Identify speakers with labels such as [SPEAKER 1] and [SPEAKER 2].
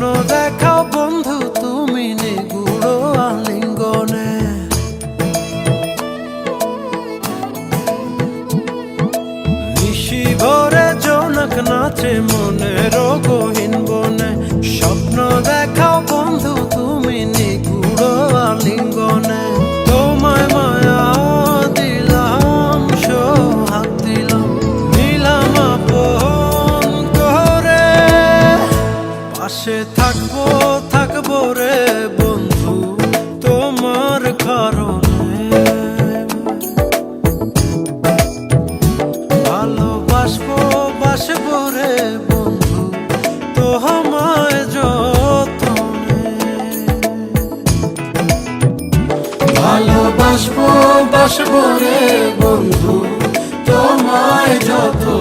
[SPEAKER 1] দেখাও বন্ধু তুমি নিগুড় আলিঙ্গনে। নিশি ভরে জোনাক নাচে মনের গহীন বনে। স্বপ্ন দেখাও বন্ধু তুমি নিগুড় আলিঙ্গনে। তোমায় মায়া দিলাম, সোহাগ দিলাম, নিলাম আপন করে। পাশে থাকবো থাকবো রে বন্ধু তোমার কারণে। ভালোবাসবো বাসবো রে বন্ধু তোমায় যতনে। ভালোবাসবো বাসবো রে বন্ধু তোমায় যতনে।